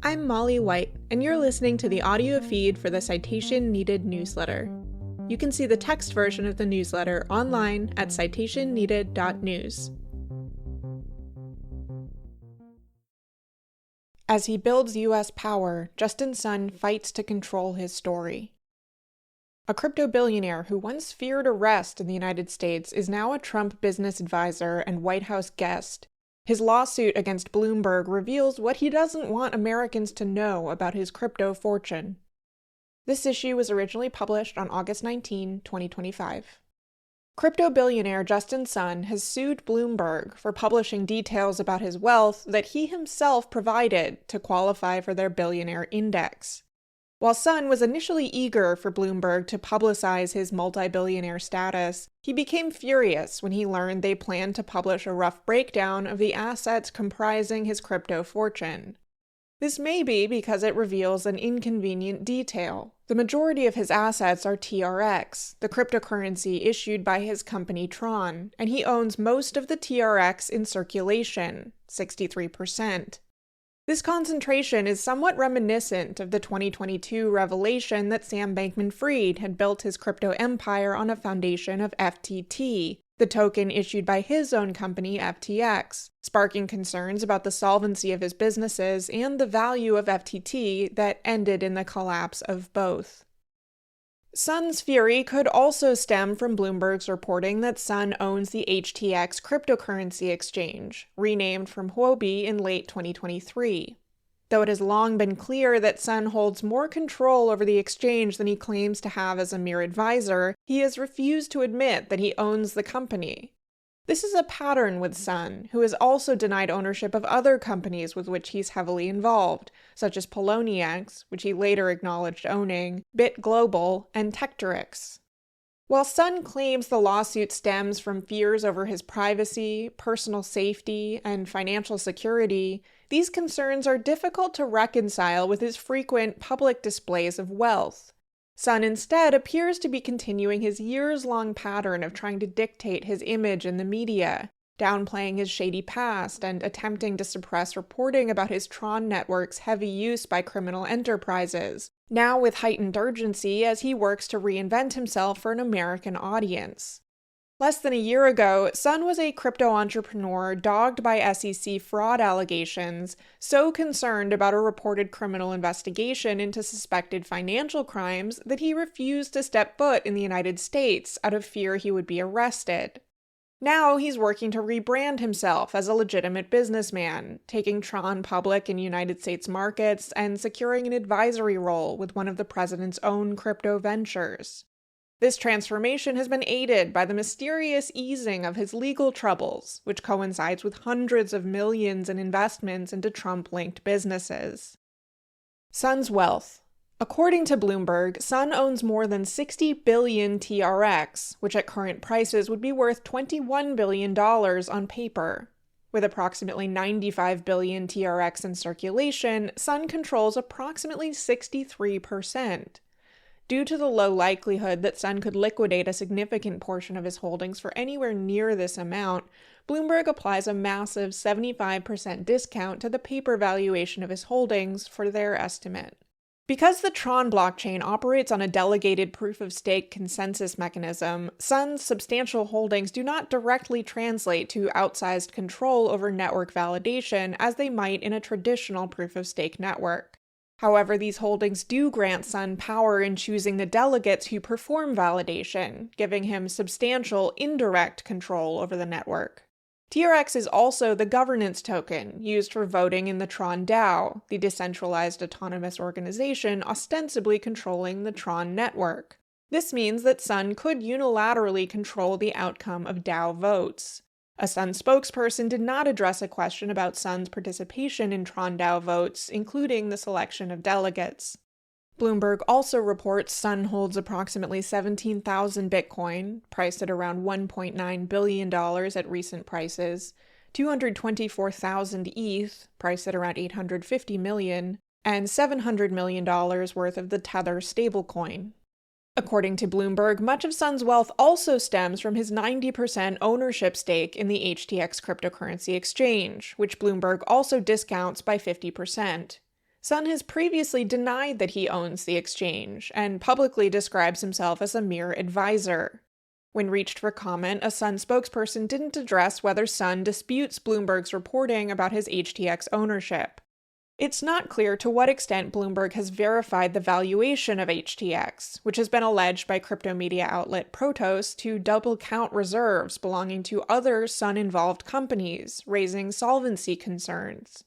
I'm Molly White, and you're listening to the audio feed for the Citation Needed newsletter. You can see the text version of the newsletter online at citationneeded.news. As he builds U.S. power, Justin Sun fights to control his story. A crypto billionaire who once feared arrest in the United States is now a Trump business advisor and White House guest. His lawsuit against Bloomberg reveals what he doesn't want Americans to know about his crypto fortune. This issue was originally published on August 19, 2025. Crypto billionaire Justin Sun has sued Bloomberg for publishing details about his wealth that he himself provided to qualify for their billionaire index. While Sun was initially eager for Bloomberg to publicize his multi-billionaire status, he became furious when he learned they planned to publish a rough breakdown of the assets comprising his crypto fortune. This may be because it reveals an inconvenient detail. The majority of his assets are TRX, the cryptocurrency issued by his company Tron, and he owns most of the TRX in circulation, 63%. This concentration is somewhat reminiscent of the 2022 revelation that Sam Bankman-Fried had built his crypto empire on a foundation of FTT, the token issued by his own company FTX, sparking concerns about the solvency of his businesses and the value of FTT that ended in the collapse of both. Sun's fury could also stem from Bloomberg's reporting that Sun owns the HTX cryptocurrency exchange, renamed from Huobi in late 2023. Though it has long been clear that Sun holds more control over the exchange than he claims to have as a mere advisor, he has refused to admit that he owns the company. This is a pattern with Sun, who has also denied ownership of other companies with which he's heavily involved, such as Poloniex, which he later acknowledged owning, Bit Global, and Tectorix. While Sun claims the lawsuit stems from fears over his privacy, personal safety, and financial security, these concerns are difficult to reconcile with his frequent public displays of wealth. Sun instead appears to be continuing his years-long pattern of trying to dictate his image in the media, downplaying his shady past and attempting to suppress reporting about his Tron network's heavy use by criminal enterprises, now with heightened urgency as he works to reinvent himself for an American audience. Less than a year ago, Sun was a crypto entrepreneur dogged by SEC fraud allegations, so concerned about a reported criminal investigation into suspected financial crimes that he refused to step foot in the United States out of fear he would be arrested. Now he's working to rebrand himself as a legitimate businessman, taking Tron public in United States markets and securing an advisory role with one of the president's own crypto ventures. This transformation has been aided by the mysterious easing of his legal troubles, which coincides with hundreds of millions in investments into Trump-linked businesses. Sun's wealth. According to Bloomberg, Sun owns more than 60 billion TRX, which at current prices would be worth $21 billion on paper. With approximately 95 billion TRX in circulation, Sun controls approximately 63%. Due to the low likelihood that Sun could liquidate a significant portion of his holdings for anywhere near this amount, Bloomberg applies a massive 75% discount to the paper valuation of his holdings for their estimate. Because the Tron blockchain operates on a delegated proof-of-stake consensus mechanism, Sun's substantial holdings do not directly translate to outsized control over network validation as they might in a traditional proof-of-stake network. However, these holdings do grant Sun power in choosing the delegates who perform validation, giving him substantial indirect control over the network. TRX is also the governance token used for voting in the Tron DAO, the decentralized autonomous organization ostensibly controlling the Tron network. This means that Sun could unilaterally control the outcome of DAO votes. A Sun spokesperson did not address a question about Sun's participation in Tron DAO votes, including the selection of delegates. Bloomberg also reports Sun holds approximately 17,000 Bitcoin, priced at around $1.9 billion at recent prices, 224,000 ETH, priced at around $850 million, and $700 million worth of the Tether stablecoin. According to Bloomberg, much of Sun's wealth also stems from his 90% ownership stake in the HTX cryptocurrency exchange, which Bloomberg also discounts by 50%. Sun has previously denied that he owns the exchange, and publicly describes himself as a mere advisor. When reached for comment, a Sun spokesperson didn't address whether Sun disputes Bloomberg's reporting about his HTX ownership. It's not clear to what extent Bloomberg has verified the valuation of HTX, which has been alleged by crypto media outlet Protos to double count reserves belonging to other Sun-involved companies, raising solvency concerns.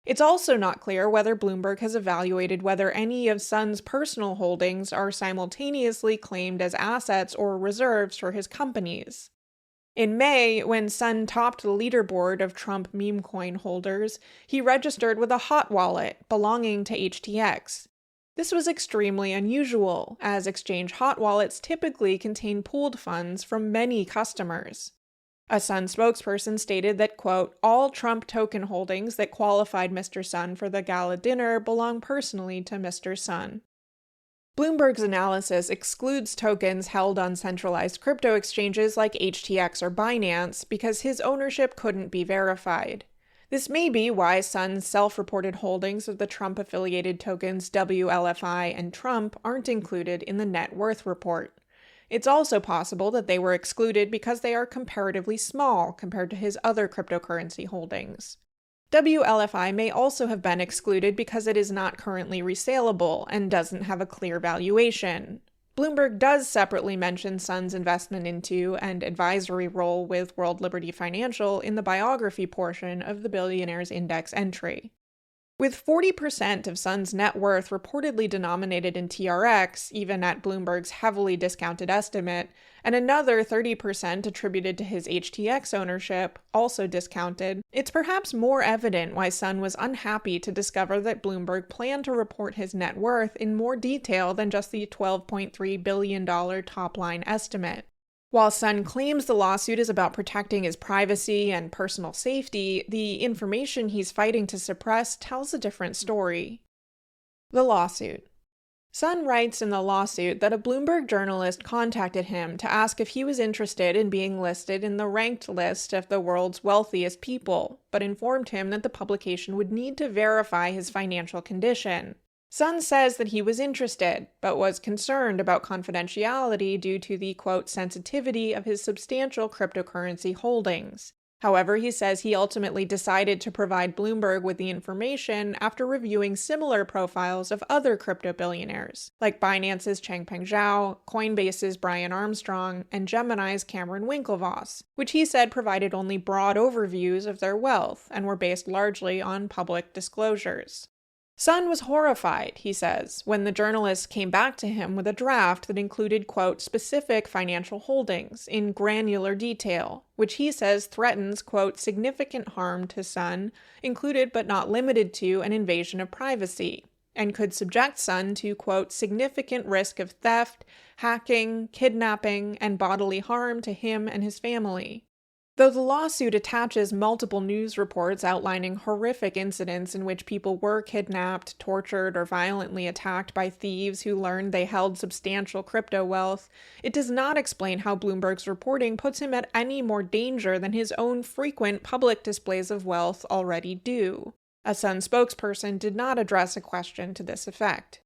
It's also not clear whether Bloomberg has evaluated whether any of Sun's personal holdings are simultaneously claimed as assets or reserves for his companies. In May, when Sun topped the leaderboard of Trump meme coin holders, he registered with a hot wallet belonging to HTX. This was extremely unusual, as exchange hot wallets typically contain pooled funds from many customers. A Sun spokesperson stated that, quote, all Trump token holdings that qualified Mr. Sun for the gala dinner belong personally to Mr. Sun. Bloomberg's analysis excludes tokens held on centralized crypto exchanges like HTX or Binance because his ownership couldn't be verified. This may be why Sun's self-reported holdings of the Trump-affiliated tokens WLFI and Trump aren't included in the net worth report. It's also possible that they were excluded because they are comparatively small compared to his other cryptocurrency holdings. WLFI may also have been excluded because it is not currently resaleable and doesn't have a clear valuation. Bloomberg does separately mention Sun's investment into and advisory role with World Liberty Financial in the biography portion of the Billionaires Index entry. With 40% of Sun's net worth reportedly denominated in TRX, even at Bloomberg's heavily discounted estimate, and another 30% attributed to his HTX ownership, also discounted, it's perhaps more evident why Sun was unhappy to discover that Bloomberg planned to report his net worth in more detail than just the $12.3 billion top-line estimate. While Sun claims the lawsuit is about protecting his privacy and personal safety, the information he's fighting to suppress tells a different story. The lawsuit. Sun writes in the lawsuit that a Bloomberg journalist contacted him to ask if he was interested in being listed in the ranked list of the world's wealthiest people, but informed him that the publication would need to verify his financial condition. Sun says that he was interested, but was concerned about confidentiality due to the, quote, sensitivity of his substantial cryptocurrency holdings. However, he says he ultimately decided to provide Bloomberg with the information after reviewing similar profiles of other crypto billionaires, like Binance's Changpeng Zhao, Coinbase's Brian Armstrong, and Gemini's Cameron Winklevoss, which he said provided only broad overviews of their wealth and were based largely on public disclosures. Sun was horrified, he says, when the journalist came back to him with a draft that included, quote, specific financial holdings in granular detail, which he says threatens, quote, significant harm to Sun, included but not limited to an invasion of privacy, and could subject Sun to, quote, significant risk of theft, hacking, kidnapping, and bodily harm to him and his family. Though the lawsuit attaches multiple news reports outlining horrific incidents in which people were kidnapped, tortured, or violently attacked by thieves who learned they held substantial crypto wealth, it does not explain how Bloomberg's reporting puts him at any more danger than his own frequent public displays of wealth already do. A Sun spokesperson did not address a question to this effect.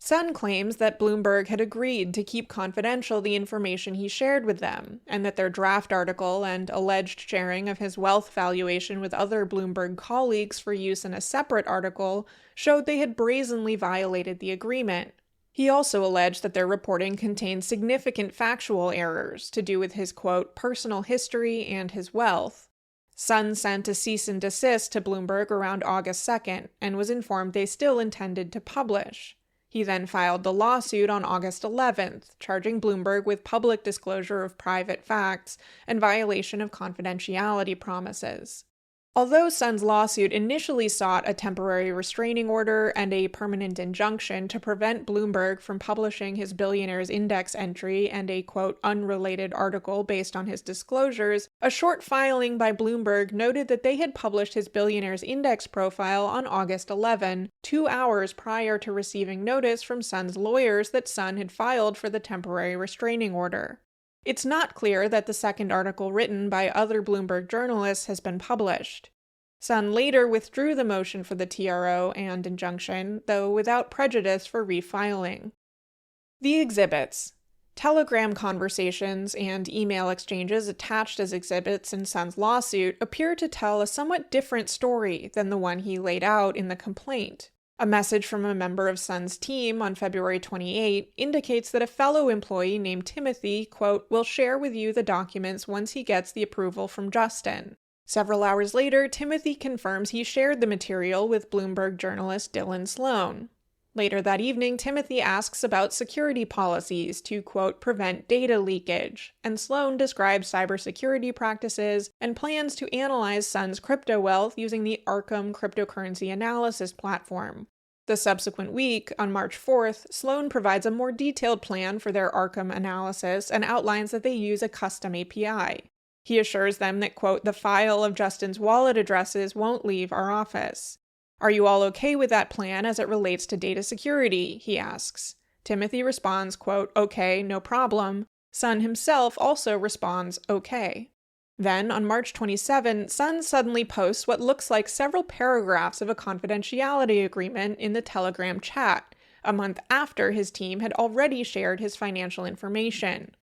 Sun claims that Bloomberg had agreed to keep confidential the information he shared with them, and that their draft article and alleged sharing of his wealth valuation with other Bloomberg colleagues for use in a separate article showed they had brazenly violated the agreement. He also alleged that their reporting contained significant factual errors to do with his, quote, personal history and his wealth. Sun sent a cease and desist to Bloomberg around August 2nd and was informed they still intended to publish. He then filed the lawsuit on August 11th, charging Bloomberg with public disclosure of private facts and violation of confidentiality promises. Although Sun's lawsuit initially sought a temporary restraining order and a permanent injunction to prevent Bloomberg from publishing his Billionaires Index entry and a, quote, unrelated article based on his disclosures, a short filing by Bloomberg noted that they had published his Billionaires Index profile on August 11, 2 hours prior to receiving notice from Sun's lawyers that Sun had filed for the temporary restraining order. It's not clear that the second article written by other Bloomberg journalists has been published. Sun later withdrew the motion for the TRO and injunction, though without prejudice for refiling. The exhibits. Telegram conversations and email exchanges attached as exhibits in Sun's lawsuit appear to tell a somewhat different story than the one he laid out in the complaint. A message from a member of Sun's team on February 28 indicates that a fellow employee named Timothy, quote, will share with you the documents once he gets the approval from Justin. Several hours later, Timothy confirms he shared the material with Bloomberg journalist Dylan Sloan. Later that evening, Timothy asks about security policies to, quote, prevent data leakage, and Sloan describes cybersecurity practices and plans to analyze Sun's crypto wealth using the Arkham cryptocurrency analysis platform. The subsequent week, on March 4th, Sloan provides a more detailed plan for their Arkham analysis and outlines that they use a custom API. He assures them that, quote, the file of Justin's wallet addresses won't leave our office. Are you all okay with that plan as it relates to data security? He asks. Timothy responds, quote, okay, no problem. Sun himself also responds, okay. Then, on March 27, Sun suddenly posts what looks like several paragraphs of a confidentiality agreement in the Telegram chat, a month after his team had already shared his financial information.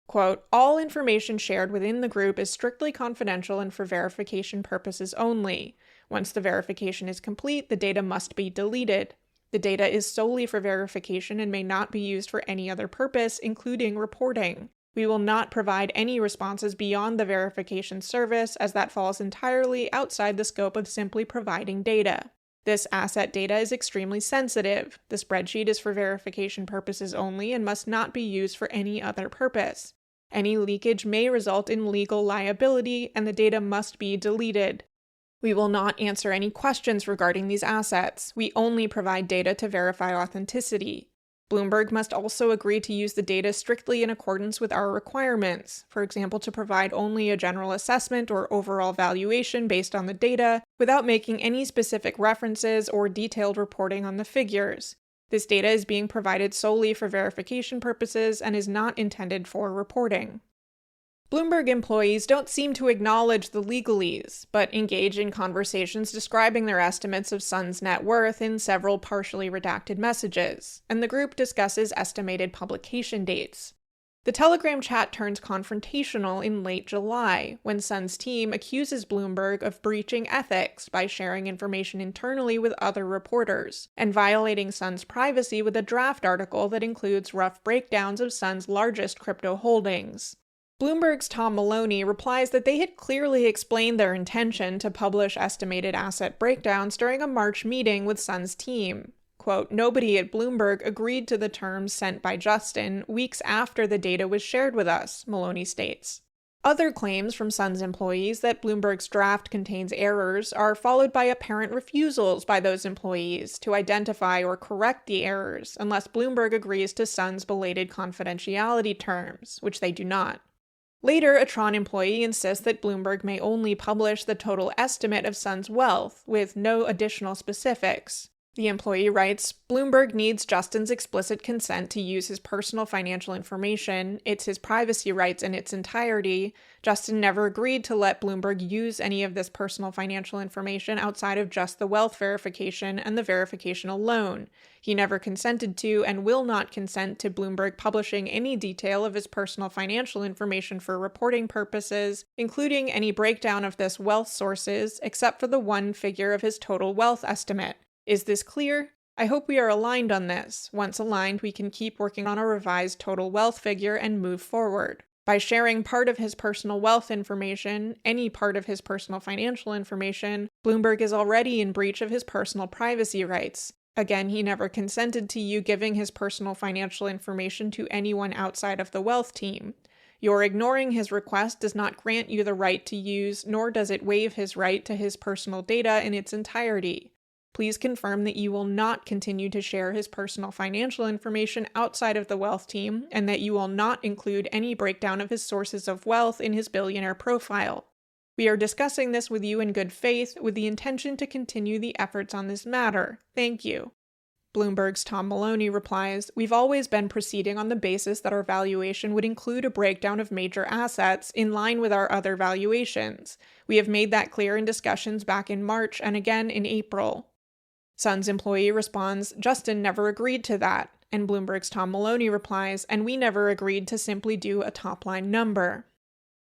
Quote, all information shared within the group is strictly confidential and for verification purposes only. Once the verification is complete, the data must be deleted. The data is solely for verification and may not be used for any other purpose, including reporting. We will not provide any responses beyond the verification service, as that falls entirely outside the scope of simply providing data. This asset data is extremely sensitive. The spreadsheet is for verification purposes only and must not be used for any other purpose. Any leakage may result in legal liability, and the data must be deleted. We will not answer any questions regarding these assets. We only provide data to verify authenticity. Bloomberg must also agree to use the data strictly in accordance with our requirements, for example, to provide only a general assessment or overall valuation based on the data, without making any specific references or detailed reporting on the figures. This data is being provided solely for verification purposes and is not intended for reporting. Bloomberg employees don't seem to acknowledge the legalese, but engage in conversations describing their estimates of Sun's net worth in several partially redacted messages, and the group discusses estimated publication dates. The Telegram chat turns confrontational in late July, when Sun's team accuses Bloomberg of breaching ethics by sharing information internally with other reporters, and violating Sun's privacy with a draft article that includes rough breakdowns of Sun's largest crypto holdings. Bloomberg's Tom Maloney replies that they had clearly explained their intention to publish estimated asset breakdowns during a March meeting with Sun's team. Quote, nobody at Bloomberg agreed to the terms sent by Justin weeks after the data was shared with us, Maloney states. Other claims from Sun's employees that Bloomberg's draft contains errors are followed by apparent refusals by those employees to identify or correct the errors unless Bloomberg agrees to Sun's belated confidentiality terms, which they do not. Later, a Tron employee insists that Bloomberg may only publish the total estimate of Sun's wealth, with no additional specifics. The employee writes, Bloomberg needs Justin's explicit consent to use his personal financial information. It's his privacy rights in its entirety. Justin never agreed to let Bloomberg use any of this personal financial information outside of just the wealth verification and the verification alone. He never consented to and will not consent to Bloomberg publishing any detail of his personal financial information for reporting purposes, including any breakdown of this wealth sources, except for the one figure of his total wealth estimate. Is this clear? I hope we are aligned on this. Once aligned, we can keep working on a revised total wealth figure and move forward. By sharing part of his personal wealth information, any part of his personal financial information, Bloomberg is already in breach of his personal privacy rights. Again, he never consented to you giving his personal financial information to anyone outside of the wealth team. Your ignoring his request does not grant you the right to use, nor does it waive his right to his personal data in its entirety. Please confirm that you will not continue to share his personal financial information outside of the wealth team, and that you will not include any breakdown of his sources of wealth in his billionaire profile. We are discussing this with you in good faith, with the intention to continue the efforts on this matter. Thank you. Bloomberg's Tom Maloney replies, "We've always been proceeding on the basis that our valuation would include a breakdown of major assets in line with our other valuations. We have made that clear in discussions back in March and again in April." Sun's employee responds, "Justin never agreed to that." And Bloomberg's Tom Maloney replies, "And we never agreed to simply do a top-line number."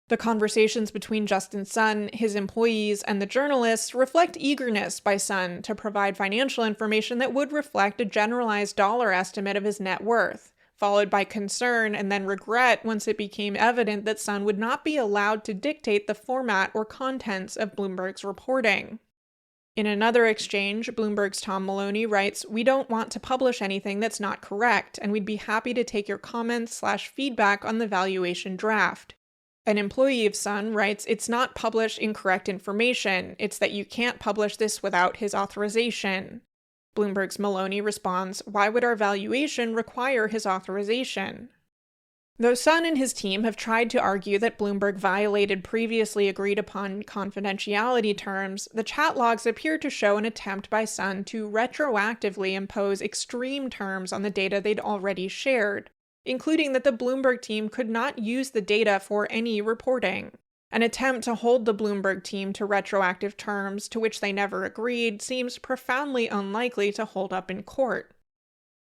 The conversations between Justin Sun, his employees, and the journalists reflect eagerness by Sun to provide financial information that would reflect a generalized dollar estimate of his net worth, followed by concern and then regret once it became evident that Sun would not be allowed to dictate the format or contents of Bloomberg's reporting. In another exchange, Bloomberg's Tom Maloney writes, "We don't want to publish anything that's not correct, and we'd be happy to take your comments/feedback on the valuation draft." An employee of Sun writes, "It's not publish incorrect information, it's that you can't publish this without his authorization." Bloomberg's Maloney responds, "Why would our valuation require his authorization?" Though Sun and his team have tried to argue that Bloomberg violated previously agreed upon confidentiality terms, the chat logs appear to show an attempt by Sun to retroactively impose extreme terms on the data they'd already shared, including that the Bloomberg team could not use the data for any reporting. An attempt to hold the Bloomberg team to retroactive terms to which they never agreed seems profoundly unlikely to hold up in court.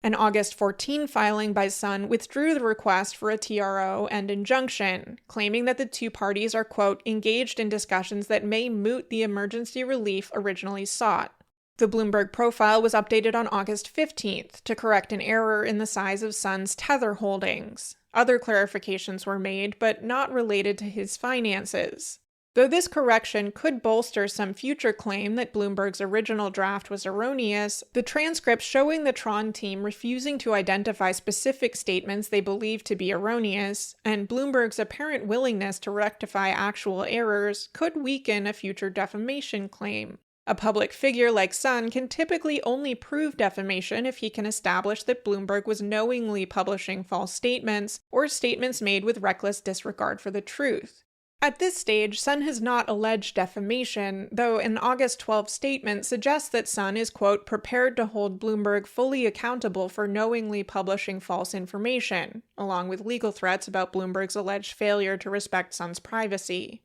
An August 14 filing by Sun withdrew the request for a TRO and injunction, claiming that the two parties are, quote, engaged in discussions that may moot the emergency relief originally sought. The Bloomberg profile was updated on August 15th to correct an error in the size of Sun's Tether holdings. Other clarifications were made, but not related to his finances. Though this correction could bolster some future claim that Bloomberg's original draft was erroneous, the transcripts showing the Tron team refusing to identify specific statements they believed to be erroneous, and Bloomberg's apparent willingness to rectify actual errors, could weaken a future defamation claim. A public figure like Sun can typically only prove defamation if he can establish that Bloomberg was knowingly publishing false statements or statements made with reckless disregard for the truth. At this stage, Sun has not alleged defamation, though an August 12 statement suggests that Sun is, quote, prepared to hold Bloomberg fully accountable for knowingly publishing false information, along with legal threats about Bloomberg's alleged failure to respect Sun's privacy.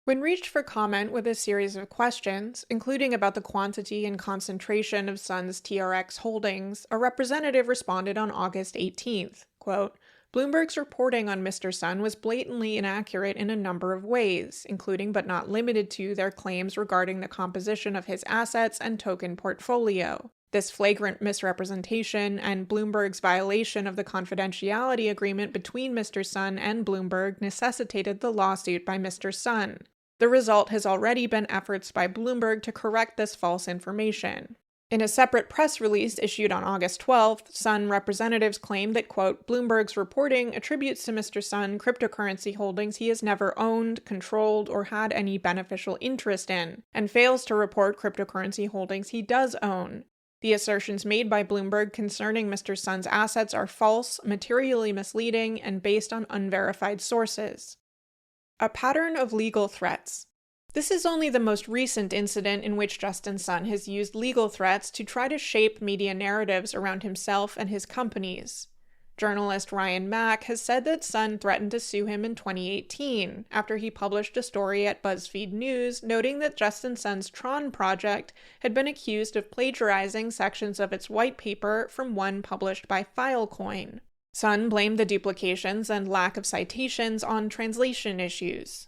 When reached for comment with a series of questions, including about the quantity and concentration of Sun's TRX holdings, a representative responded on August 18th, quote, Bloomberg's reporting on Mr. Sun was blatantly inaccurate in a number of ways, including but not limited to their claims regarding the composition of his assets and token portfolio. This flagrant misrepresentation and Bloomberg's violation of the confidentiality agreement between Mr. Sun and Bloomberg necessitated the lawsuit by Mr. Sun. The result has already been efforts by Bloomberg to correct this false information. In a separate press release issued on August 12th, Sun representatives claimed that, quote, Bloomberg's reporting attributes to Mr. Sun cryptocurrency holdings he has never owned, controlled, or had any beneficial interest in, and fails to report cryptocurrency holdings he does own. The assertions made by Bloomberg concerning Mr. Sun's assets are false, materially misleading, and based on unverified sources. A pattern of legal threats. This is only the most recent incident in which Justin Sun has used legal threats to try to shape media narratives around himself and his companies. Journalist Ryan Mack has said that Sun threatened to sue him in 2018 after he published a story at BuzzFeed News noting that Justin Sun's Tron project had been accused of plagiarizing sections of its white paper from one published by Filecoin. Sun blamed the duplications and lack of citations on translation issues.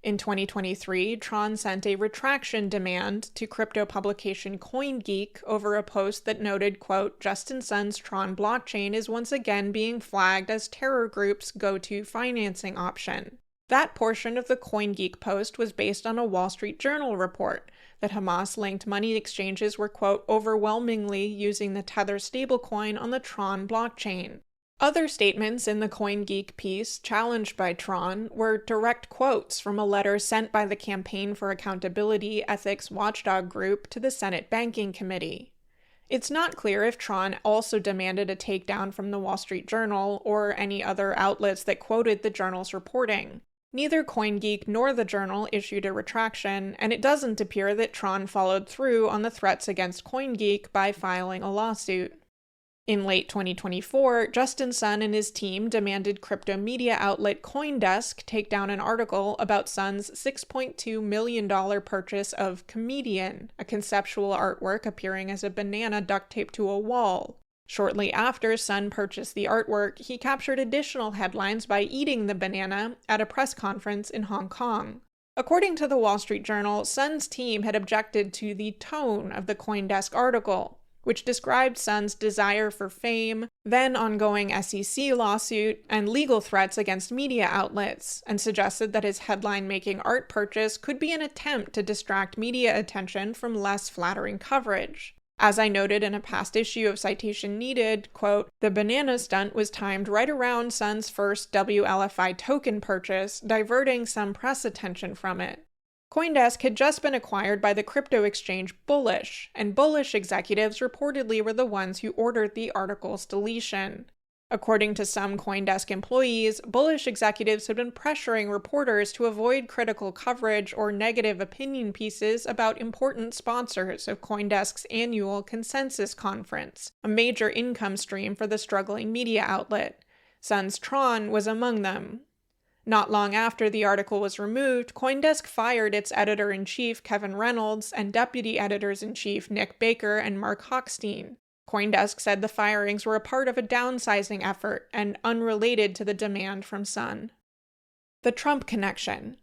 In 2023, Tron sent a retraction demand to crypto publication CoinGeek over a post that noted, quote, Justin Sun's Tron blockchain is once again being flagged as terror group's go-to financing option. That portion of the CoinGeek post was based on a Wall Street Journal report that Hamas-linked money exchanges were, quote, overwhelmingly using the Tether stablecoin on the Tron blockchain. Other statements in the CoinGeek piece challenged by Tron were direct quotes from a letter sent by the Campaign for Accountability Ethics Watchdog Group to the Senate Banking Committee. It's not clear if Tron also demanded a takedown from the Wall Street Journal or any other outlets that quoted the journal's reporting. Neither CoinGeek nor the journal issued a retraction, and it doesn't appear that Tron followed through on the threats against CoinGeek by filing a lawsuit. In late 2024, Justin Sun and his team demanded crypto media outlet CoinDesk take down an article about Sun's $6.2 million purchase of Comedian, a conceptual artwork appearing as a banana duct taped to a wall. Shortly after Sun purchased the artwork, he captured additional headlines by eating the banana at a press conference in Hong Kong. According to the Wall Street Journal, Sun's team had objected to the tone of the CoinDesk article, which described Sun's desire for fame, then ongoing SEC lawsuit, and legal threats against media outlets, and suggested that his headline-making art purchase could be an attempt to distract media attention from less flattering coverage. As I noted in a past issue of Citation Needed, quote, the banana stunt was timed right around Sun's first WLFI token purchase, diverting some press attention from it. CoinDesk had just been acquired by the crypto exchange Bullish, and Bullish executives reportedly were the ones who ordered the article's deletion. According to some CoinDesk employees, Bullish executives had been pressuring reporters to avoid critical coverage or negative opinion pieces about important sponsors of CoinDesk's annual Consensus Conference, a major income stream for the struggling media outlet. Sun's Tron was among them. Not long after the article was removed, CoinDesk fired its editor-in-chief Kevin Reynolds and deputy editors-in-chief Nick Baker and Mark Hochstein. CoinDesk said the firings were a part of a downsizing effort and unrelated to the demand from Sun. The Trump connection.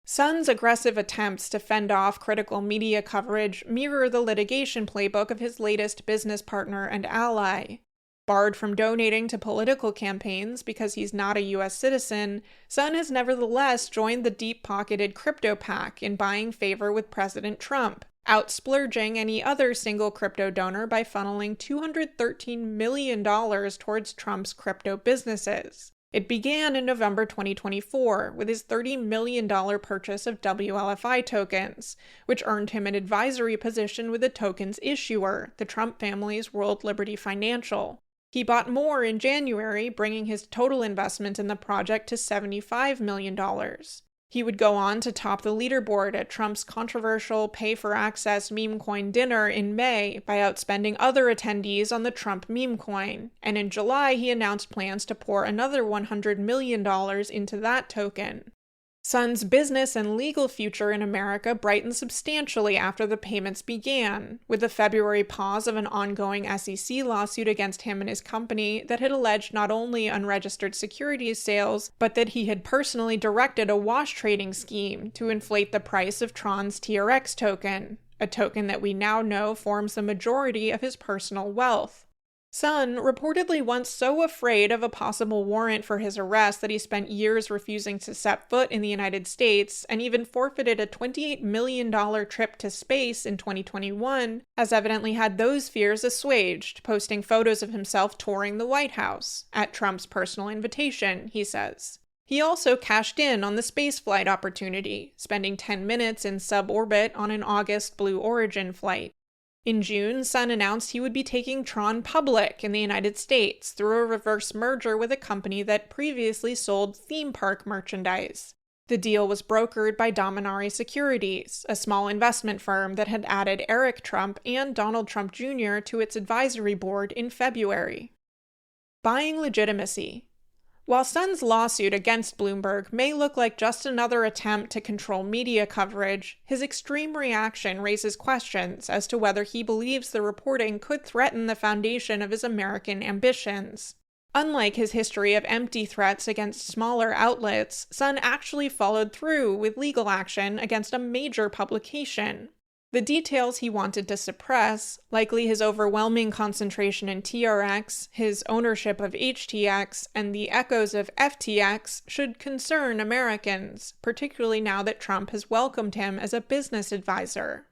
Sun's aggressive attempts to fend off critical media coverage mirror the litigation playbook of his latest business partner and ally. Barred from donating to political campaigns because he's not a U.S. citizen, Sun has nevertheless joined the deep-pocketed crypto pack in buying favor with President Trump, out-splurging any other single crypto donor by funneling $213 million towards Trump's crypto businesses. It began in November 2024 with his $30 million purchase of WLFI tokens, which earned him an advisory position with the token's issuer, the Trump family's World Liberty Financial. He bought more in January, bringing his total investment in the project to $75 million. He would go on to top the leaderboard at Trump's controversial pay-for-access meme coin dinner in May by outspending other attendees on the Trump meme coin, and in July he announced plans to pour another $100 million into that token. Sun's business and legal future in America brightened substantially after the payments began, with the February pause of an ongoing SEC lawsuit against him and his company that had alleged not only unregistered securities sales, but that he had personally directed a wash trading scheme to inflate the price of Tron's TRX token, a token that we now know forms the majority of his personal wealth. Sun, reportedly once so afraid of a possible warrant for his arrest that he spent years refusing to set foot in the United States and even forfeited a $28 million trip to space in 2021, has evidently had those fears assuaged, posting photos of himself touring the White House, at Trump's personal invitation, he says. He also cashed in on the spaceflight opportunity, spending 10 minutes in suborbit on an August Blue Origin flight. In June, Sun announced he would be taking Tron public in the United States through a reverse merger with a company that previously sold theme park merchandise. The deal was brokered by Dominari Securities, a small investment firm that had added Eric Trump and Donald Trump Jr. to its advisory board in February. Buying legitimacy. While Sun's lawsuit against Bloomberg may look like just another attempt to control media coverage, his extreme reaction raises questions as to whether he believes the reporting could threaten the foundation of his American ambitions. Unlike his history of empty threats against smaller outlets, Sun actually followed through with legal action against a major publication. The details he wanted to suppress, likely his overwhelming concentration in TRX, his ownership of HTX, and the echoes of FTX, should concern Americans, particularly now that Trump has welcomed him as a business advisor.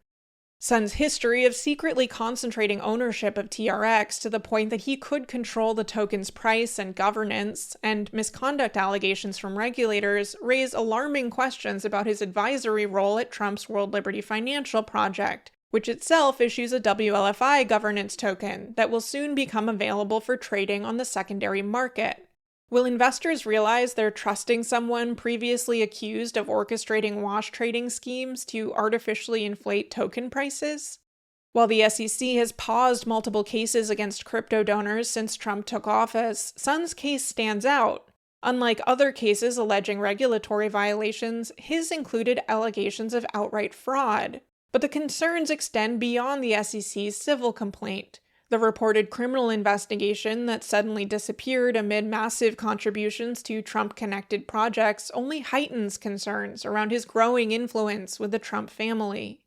Sun's history of secretly concentrating ownership of TRX to the point that he could control the token's price and governance, and misconduct allegations from regulators raise alarming questions about his advisory role at Trump's World Liberty Financial Project, which itself issues a WLFI governance token that will soon become available for trading on the secondary market. Will investors realize they're trusting someone previously accused of orchestrating wash trading schemes to artificially inflate token prices? While the SEC has paused multiple cases against crypto donors since Trump took office, Sun's case stands out. Unlike other cases alleging regulatory violations, his included allegations of outright fraud. But the concerns extend beyond the SEC's civil complaint. The reported criminal investigation that suddenly disappeared amid massive contributions to Trump-connected projects only heightens concerns around his growing influence with the Trump family.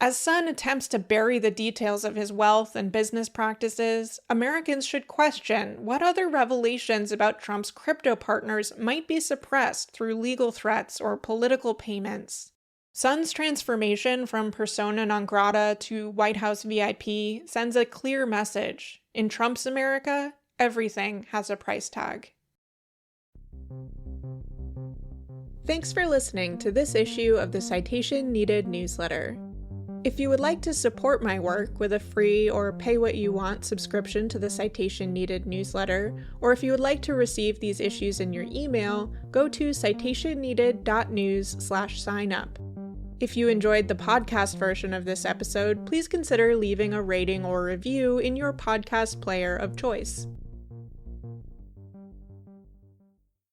As Sun attempts to bury the details of his wealth and business practices, Americans should question what other revelations about Trump's crypto partners might be suppressed through legal threats or political payments. Sun's transformation from persona non grata to White House VIP sends a clear message. In Trump's America, everything has a price tag. Thanks for listening to this issue of the Citation Needed newsletter. If you would like to support my work with a free or pay-what-you-want subscription to the Citation Needed newsletter, or if you would like to receive these issues in your email, go to citationneeded.news/sign-up. If you enjoyed the podcast version of this episode, please consider leaving a rating or review in your podcast player of choice.